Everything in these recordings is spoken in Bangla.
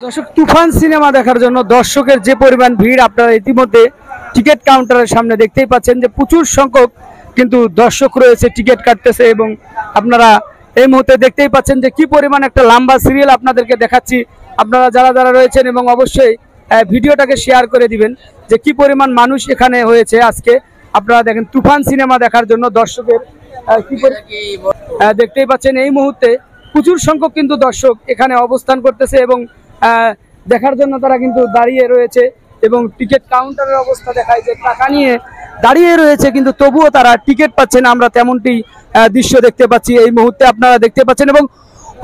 দর্শক তুফান সিনেমা দেখার জন্য দর্শকের যে পরিমাণ ভিড় আপনারা ইতিমধ্যে টিকিট কাউন্টারের সামনে দেখতেই পাচ্ছেন যে প্রচুর সংখ্যক কিন্তু দর্শক রয়েছে টিকিট কাটতেছে এবং আপনারা এই মুহূর্তে দেখতেই পাচ্ছেন যে কি পরিমাণ একটা লম্বা সিরিয়াল আপনাদেরকে দেখাচ্ছি। আপনারা যারা যারা রয়েছেন এবং অবশ্যই ভিডিওটাকে শেয়ার করে দিবেন যে কি পরিমাণ মানুষ এখানে হয়েছে আজকে। আপনারা দেখেন তুফান সিনেমা দেখার জন্য দর্শকের দেখতেই পাচ্ছেন এই মুহূর্তে প্রচুর সংখ্যক কিন্তু দর্শক এখানে অবস্থান করতেছে এবং দেখার জন্য তারা কিন্তু দাঁড়িয়ে রয়েছে এবং টিকিট কাউন্টারের অবস্থা দেখায় যে টাকা নিয়ে দাঁড়িয়ে রয়েছে কিন্তু তবুও তারা টিকিট পাচ্ছে না। আমরা তেমনটি দৃশ্য দেখতে পাচ্ছি এই মুহূর্তে আপনারা দেখতে পাচ্ছেন এবং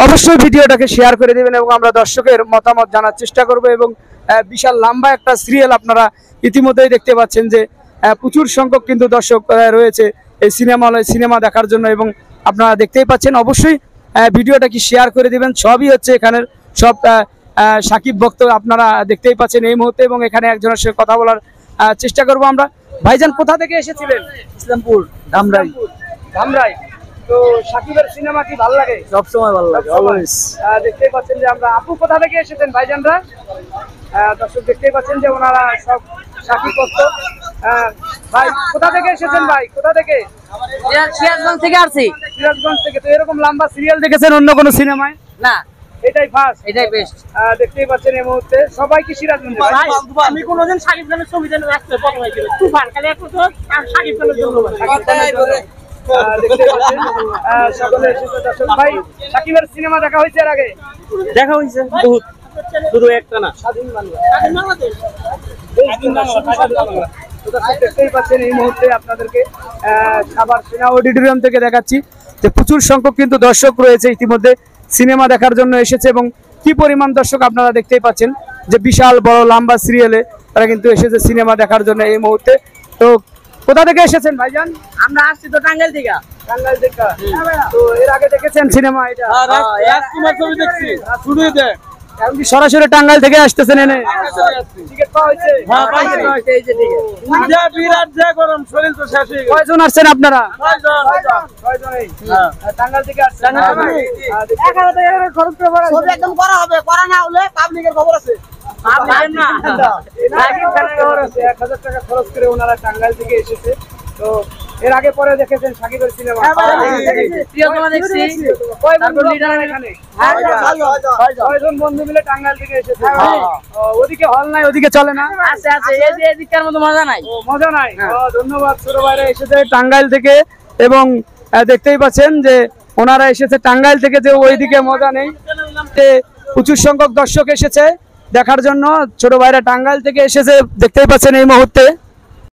অবশ্যই ভিডিওটাকে শেয়ার করে দেবেন এবং আমরা দর্শকের মতামত জানার চেষ্টা করব এবং বিশাল লম্বা একটা সিরিয়াল আপনারা ইতিমধ্যেই দেখতে পাচ্ছেন যে প্রচুর সংখ্যক কিন্তু দর্শক রয়েছে এই সিনেমা দেখার জন্য এবং আপনারা দেখতেই পাচ্ছেন। অবশ্যই ভিডিওটা কি শেয়ার করে দিবেন। সবই হচ্ছে এখানের সব সাকিব ভক্ত আপনারা দেখতেই পাচ্ছেন এই মুহূর্তে এবং এখানে একজনের সাথে কথা বলার চেষ্টা করব আমরা। ভাইজান কোথা থেকে এসেছিলেন? ইসলামপুর ধামরাই। ধামরাই। তো সাকিবের সিনেমা কি ভালো লাগে? সব সময় ভালো লাগে অলওয়েজ। দেখতেই পাচ্ছেন যে আমরা আপু কোথা থেকে এসেছেন ভাইজানরা? দর্শক দেখতেই পাচ্ছেন যে ওনারা সব সাকিব ভক্ত। ভাই কোথা থেকে এসেছেন? ভাই কোথা থেকে? সিরাজগঞ্জ থেকে আসছি। সিরাজগঞ্জ থেকে। তো এরকম লম্বা সিরিয়াল দেখেছেন অন্য কোনো সিনেমায়? না, এটাই ফার্স্ট, এটাই বেস্ট। দেখতেই পাচ্ছেন এই মুহূর্তে সবাই কি সিরাজগঞ্জ? আমি কোনদিন সাকিব খানের ছবি জানি রাখতে প্রথম হয়েছিল তুফান খালি এক বছর সাকিব খানের জন্য দেখতে পাচ্ছেন সকলে এসেছে। দর্শক ভাই সাকিবের সিনেমা দেখা হয়েছে এর আগে? দেখা হয়েছে বহুত, শুধু একটা না। স্বাধীন বাংলা। বাংলাদেশ দেখতেই পাচ্ছেন এই মুহূর্তে আপনাদেরকে সাভার সেনা অডিটোরিয়াম থেকে দেখাচ্ছি যে প্রচুর সংখ্যক কিন্তু দর্শক রয়েছে ইতিমধ্যে সিনেমা দেখার জন্য এসেছে এবং কি পরিমাণ দর্শক আপনারা দেখতেই পাচ্ছেন যে বিশাল বড় লম্বা সিরিয়ালে তারা কিন্তু এসেছে সিনেমা দেখার জন্য এই মুহূর্তে। তো কোথা থেকে এসেছেন ভাইজান? আমরা আসছি তো টাঙ্গাইল থেকে। টাঙ্গাইল থেকে। তো এর আগে দেখেছেন সিনেমা এটা? রাজকুমার ছবি দেখছি শুরুই দেখ। এখন কি সরাসরি টাঙ্গাইল থেকে আসতেছেন? এনে টিকিট পাওয়া হয়েছে? হ্যাঁ পাইছি। এই যে টিকিট। যা বিরাট যা গরম, শরীর তো শেষ হয়ে গেছে। কয়জন আসছেন আপনারা? 6 জন। ছয়জনই। টাঙ্গাইল থেকে আসছেন? 1000 টাকা খরচ করে পড়া ছবি একদম করা হবে, করা না হলে পাবলিকের খবর আছে। পাবলিকের না, সাকিব খানের খবর আছে। 1000 টাকা খরচ করে ওনারা টাঙ্গাইল থেকে এসেছে। তো এর আগে পরে দেখেছেন সাকিবের সিনেমা? প্রিয়তমা দেখছি। তারপর লিডার এখানে 6জন বন্ধু মিলে টাঙ্গাইল থেকে এসেছে। ওদিকে হল নাই, ওদিকে চলে না? আছে আছে, এই যে এদিককার মতো মজা নাই। মজা নাই। ধন্যবাদ। ছোট ভাইরা এসেছে টাঙ্গাইল থেকে এবং দেখতেই পাচ্ছেন যে ওনারা এসেছে টাঙ্গাইল থেকে, যে ওইদিকে মজা নেই। প্রচুর সংখ্যক দর্শক এসেছে দেখার জন্য। ছোট ভাইরা টাঙ্গাইল থেকে এসেছে দেখতেই পাচ্ছেন এই মুহূর্তে।